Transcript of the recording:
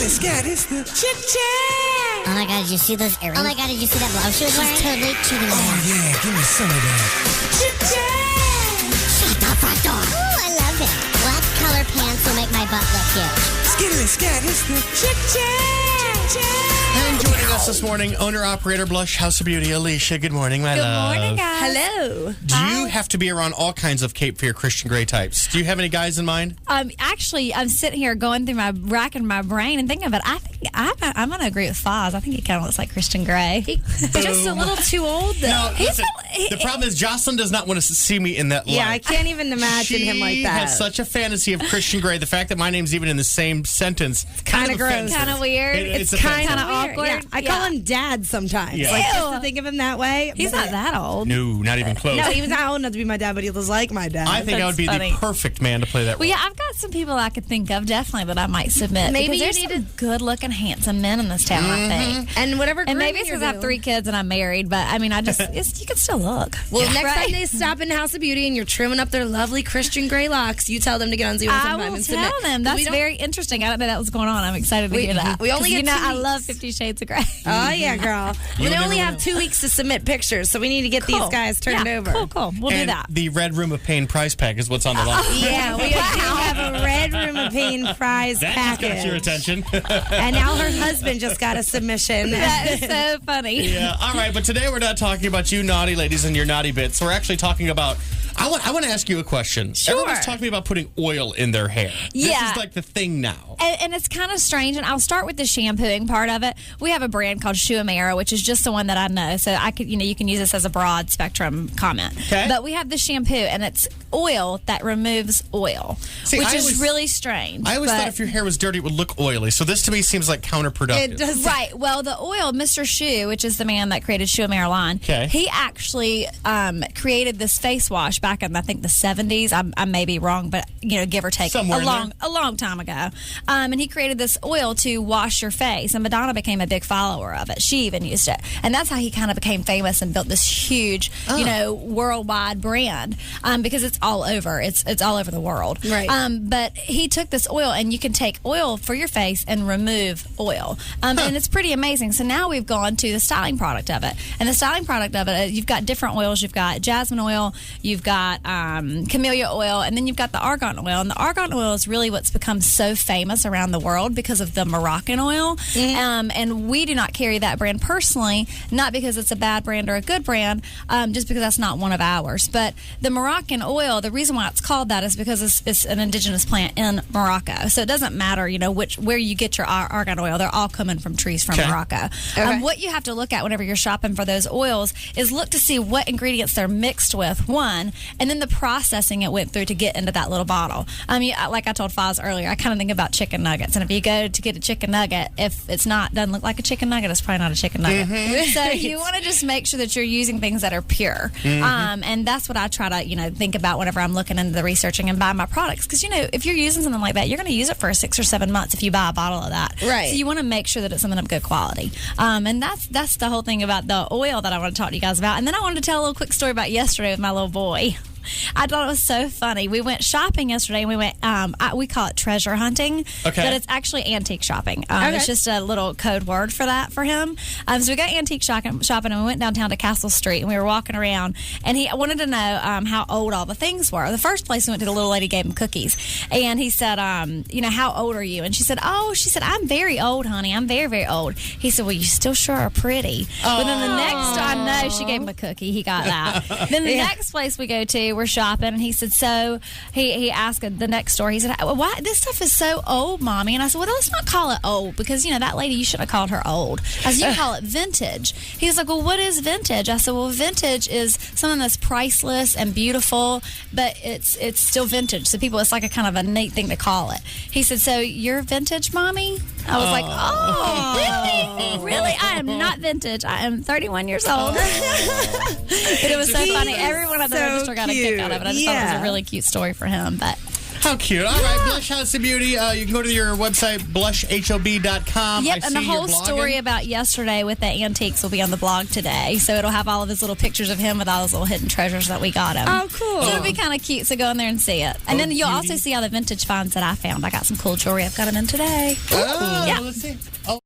It's the Chick Check. Oh my God, did you see those earrings? Oh my God, did you see that blouse she was wearing? She's totally cheating on Oh yeah, give me some of that. Chick Check. Shut the front door. Oh, I love it. What color pants will make my butt look huge? Skittily scat, it's the Chick Check. And joining us this morning, owner-operator Blush House of Beauty, Elisha. Good morning, my love. Good morning, guys. Hello. Do you have to be around all kinds of Cape Fear Christian Grey types? Do you have any guys in mind? Actually, I'm sitting here going through racking my brain and thinking of it. I think I'm going to agree with Foz. I think he kind of looks like Christian Grey. He's just a little too old, though. No, listen, the problem is Jocelyn does not want to see me in that light. Yeah, I can't even imagine him like that. She has such a fantasy of Christian Grey. The fact that my name's even in the same sentence, kind of gross. offensive. Kind of weird. It's kind of awkward. Yeah. I call him Dad sometimes. Yeah. Like, just to think of him that way. He's not that old. No, not even close. No, he was not old enough to be my dad, but he was like my dad. I think I would be funny. the perfect man to play that role. Well, yeah, I've got some people I could think of definitely that I might submit. Maybe because there's some good-looking, handsome men in this town, I think. And whatever. And maybe it's because I have 3 kids and I'm married, but I mean, you can still look. Well, next time they stop in House of Beauty and you're trimming up their lovely Christian Grey locks, you tell them to get on Z107.5 I will and tell submit. them. That's very interesting. I didn't know that was going on. I'm excited to hear that. we only get 2 I weeks. love 50 Shades of Grey. Oh, yeah, girl. You We only never have 2 weeks to submit pictures, so we need to get these guys turned over. Cool. We'll do And that. the Red Room of Pain prize pack is what's on the line. Yeah, we do have a Red Room of Pain prize That just package. got your attention. And now her husband just got a submission. That is so funny. Yeah, all right, but today we're not talking about you naughty ladies and your naughty bits. We're actually talking about, I want to ask you a question. Sure. Everyone's talking to me about putting oil in their hair. This Yeah. is like the thing now. And it's kind of strange, and I'll start with the shampooing part of it. We have a brand called Uemura, which is just the one that I know, so I could, you can use this as a broad spectrum comment. Okay. But we have the shampoo, and it's oil that removes oil, See, which I is always- really strange. I always but- thought if your hair was dirty, it would look oily. So this to me seems like counterproductive. It does. Right. Well, the oil, Mr. Shu, which is the man that created Uemura line, Okay. he actually created this face wash back in, I think, the 70s. I may be wrong, but, give or take, Somewhere in a long time ago. And he created this oil to wash your face, and Madonna became a big follower of it. She even used it. And that's how he kind of became famous and built this huge, worldwide brand because it's all over. It's all over the world. Right. But he took this oil, and you can take oil for your face and remove oil. And it's pretty amazing. So now we've gone to the styling product of it. And the styling product of it, you've got different oils. You've got jasmine oil, you've got camellia oil, and then you've got the argan oil. And the argan oil is really what's become so famous around the world because of the Moroccan oil. Mm-hmm. And we do not carry that brand personally, not because it's a bad brand or a good brand, just because that's not one of ours. But the Moroccan oil, the reason why it's called that is because it's an indigenous plant in Morocco. So it doesn't matter, where you get your argan oil. They're all coming from trees from Morocco. Okay. What you have to look at whenever you're shopping for those oils is look to see what ingredients they're mixed with, one, and then the processing it went through to get into that little bottle. Like I told Foz earlier, I kind of think about chicken nuggets. And if you go to get a chicken nugget, if it's doesn't look like a chicken nugget, it's probably not a chicken nugget. So you want to just make sure that you're using things that are pure. And that's what I try to, think about whenever I'm looking into the researching and buying my products. Because, if you're using something like that, you're going to use it for 6 or 7 months if you buy a bottle of that. Right. So you want to make sure that it's something of good quality. And that's the whole thing about the oil that I want to talk to you guys about. And then I wanted to tell a little quick story about yesterday with my little boy. I thought it was so funny. We went shopping yesterday, and we went, we call it treasure hunting, but it's actually antique shopping. It's just a little code word for that for him. So we got antique shopping, and we went downtown to Castle Street, and we were walking around, and he wanted to know how old all the things were. The first place we went to, the little lady gave him cookies, and he said, how old are you? And she said, I'm very old, honey. I'm very, very old. He said, well, you still sure are pretty. But then the next, I know, she gave him a cookie. He got that. Then the next place we go to, we're shopping, and he said, so he asked the next store, he said, why this stuff is so old, Mommy? And I said, well, let's not call it old, because that lady, you shouldn't have called her old. I said, you call it vintage. He was like, well, what is vintage? I said, well, vintage is something that's priceless and beautiful, but it's still vintage. So it's like a kind of a neat thing to call it. He said, so you're vintage, Mommy? I was like, oh, really? I am not vintage. I am 31 years old. But it was so funny. Everyone at the register got a kick out of it. I just thought it was a really cute story for him. But How cute. All right, Blush House of Beauty. You can go to your website, blushhob.com. Yep, and the whole story about yesterday with the antiques will be on the blog today. So it'll have all of his little pictures of him with all those little hidden treasures that we got him. Oh, cool. So it'll be kind of cute. So go in there and see it. And then you'll also see all the vintage finds that I found. I got some cool jewelry. I've got them in today. Oh, yeah. let's see. Oh.